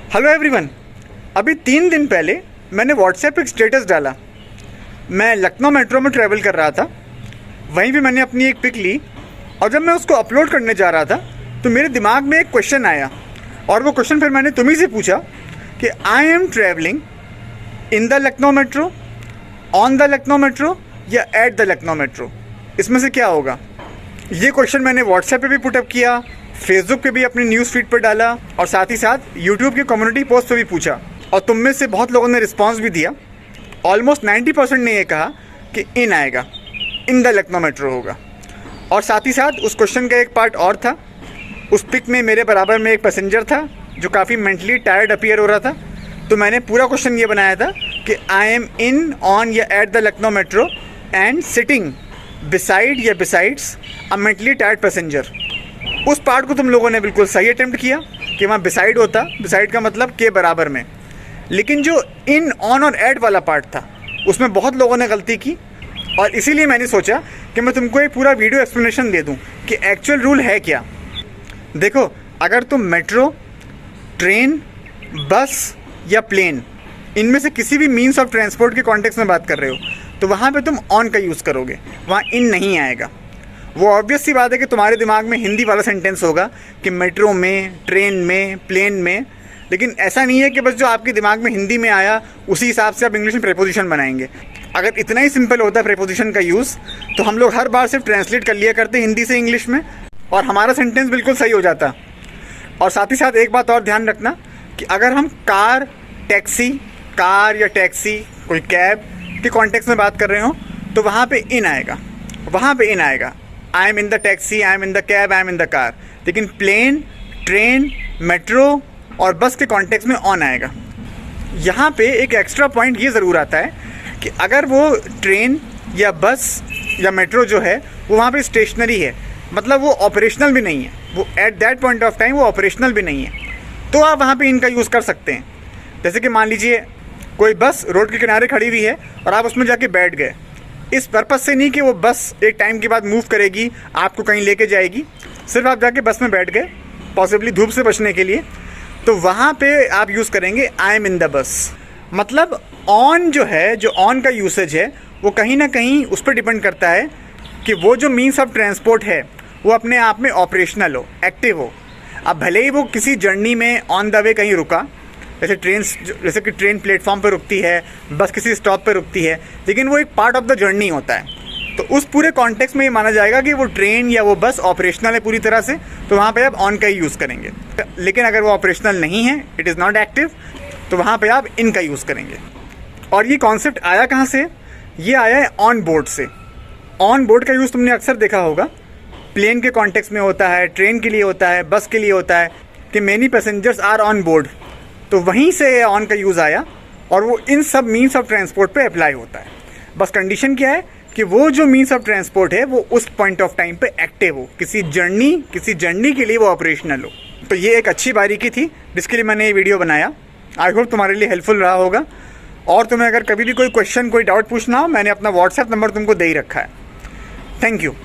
Hello everyone. अभी 3 दिन पहले मैंने व्हाट्सएप पे एक स्टेटस डाला। मैं लखनऊ मेट्रो में ट्रैवल कर रहा था, वहीं पे मैंने अपनी एक पिक ली और जब मैं उसको अपलोड करने जा रहा था तो मेरे दिमाग में एक क्वेश्चन आया और वो क्वेश्चन फिर मैंने तुम्ही से पूछा कि I am travelling in the Lucknow metro, on the Lucknow metro या एट द लखनऊ मेट्रो, इसमें से क्या होगा। ये क्वेश्चन मैंने व्हाट्सएप पे भी पुटअप किया, फेसबुक पे भी अपनी न्यूज़ फीड पर डाला और साथ ही साथ यूट्यूब के कम्युनिटी पोस्ट पे भी पूछा और तुम में से बहुत लोगों ने रिस्पांस भी दिया। ऑलमोस्ट 90% ने ये कहा कि इन आएगा, इन द लखनऊ मेट्रो होगा। और साथ ही साथ उस क्वेश्चन का एक पार्ट और था। उस पिक में मेरे बराबर में एक पैसेंजर था जो काफ़ी मेंटली टायर्ड अपीयर हो रहा था, तो मैंने पूरा क्वेश्चन ये बनाया था कि आई एम इन, ऑन या at the Lucknow metro and sitting beside या besides a mentally tired passenger. उस पार्ट को तुम लोगों ने बिल्कुल सही अटेम्प्ट किया कि वहाँ बिसाइड होता, बिसाइड का मतलब के बराबर में। लेकिन जो इन, ऑन और एट वाला पार्ट था उसमें बहुत लोगों ने गलती की और इसीलिए मैंने सोचा कि मैं तुमको एक पूरा वीडियो एक्सप्लेनेशन दे दूँ कि एक्चुअल रूल है क्या। देखो, अगर तुम मेट्रो, ट्रेन, बस या प्लेन, इनमें से किसी भी मीन्स ऑफ ट्रांसपोर्ट के कॉन्टेक्स्ट में बात कर रहे हो तो वहाँ पे तुम ऑन का यूज़ करोगे, वहाँ इन नहीं आएगा। वो ऑब्वियस सी बात है कि तुम्हारे दिमाग में हिंदी वाला सेंटेंस होगा कि मेट्रो में, ट्रेन में, प्लेन में, लेकिन ऐसा नहीं है कि बस जो आपके दिमाग में हिंदी में आया उसी हिसाब से आप इंग्लिश में प्रेपोजिशन बनाएंगे। अगर इतना ही सिंपल होता प्रेपोजिशन का यूज़ तो हम लोग हर बार सिर्फ ट्रांसलेट कर लिया करते हिंदी से इंग्लिश में और हमारा सेंटेंस बिल्कुल सही हो जाता। और साथ ही साथ एक बात और ध्यान रखना कि अगर हम कार, टैक्सी, कार या टैक्सी, कोई कैब के कॉन्टेक्स्ट में बात कर रहे हो तो वहाँ पे इन आएगा, वहाँ पे इन आएगा। आई am in the taxi, I am in the cab, I am in the car. लेकिन प्लेन, ट्रेन, मेट्रो और बस के कॉन्टेक्स्ट में ऑन आएगा। यहाँ पे एक एक्स्ट्रा पॉइंट ये ज़रूर आता है कि अगर वो ट्रेन या बस या मेट्रो जो है वो वहाँ पे स्टेशनरी है, मतलब वो ऑपरेशनल भी नहीं है, वो at that point of time वो ऑपरेशनल भी नहीं है, तो आप वहाँ पे इनका यूज़ कर सकते हैं। जैसे कि मान लीजिए कोई बस रोड के किनारे खड़ी हुई है और आप उसमें जाके बैठ गए, इस पर्पज़ से नहीं कि वो बस एक टाइम के बाद मूव करेगी, आपको कहीं लेके जाएगी, सिर्फ आप जाके बस में बैठ गए, पॉसिबली धूप से बचने के लिए, तो वहाँ पे आप यूज़ करेंगे आई एम इन द बस। मतलब ऑन जो है, जो ऑन का यूसेज है वो कहीं ना कहीं उस पर डिपेंड करता है कि वो जो मीन्स ऑफ ट्रांसपोर्ट है वो अपने आप में ऑपरेशनल हो, एक्टिव हो। अब भले ही वो किसी जर्नी में ऑन द वे कहीं रुका, जैसे कि ट्रेन प्लेटफॉर्म पर रुकती है, बस किसी स्टॉप पर रुकती है, लेकिन वो एक पार्ट ऑफ द जर्नी होता है, तो उस पूरे कॉन्टेक्स्ट में ये माना जाएगा कि वो ट्रेन या वो बस ऑपरेशनल है पूरी तरह से, तो वहाँ पे आप ऑन का ही यूज़ करेंगे। लेकिन अगर वो ऑपरेशनल नहीं है, इट इज़ नॉट एक्टिव, तो वहाँ पे आप इन का यूज़ करेंगे। और ये कॉन्सेप्ट आया कहाँ से? ये आया है ऑन बोर्ड से। ऑन बोर्ड का यूज़ तुमने अक्सर देखा होगा, प्लेन के कॉन्टेक्स्ट में होता है, ट्रेन के लिए होता है, बस के लिए होता है कि many passengers are on board, तो वहीं से ऑन का यूज़ आया और वो इन सब मीन्स ऑफ ट्रांसपोर्ट पे अप्लाई होता है। बस कंडीशन क्या है कि वो जो मीन्स ऑफ ट्रांसपोर्ट है वो उस पॉइंट ऑफ टाइम पे एक्टिव हो, किसी जर्नी के लिए वो ऑपरेशनल हो। तो ये एक अच्छी बारीकी थी जिसके लिए मैंने ये वीडियो बनाया। आई होप तुम्हारे लिए हेल्पफुल रहा होगा। और तुम्हें अगर कभी भी कोई क्वेश्चन, कोई डाउट पूछना हो, मैंने अपना व्हाट्सएप नंबर तुमको दे ही रखा है। Thank you.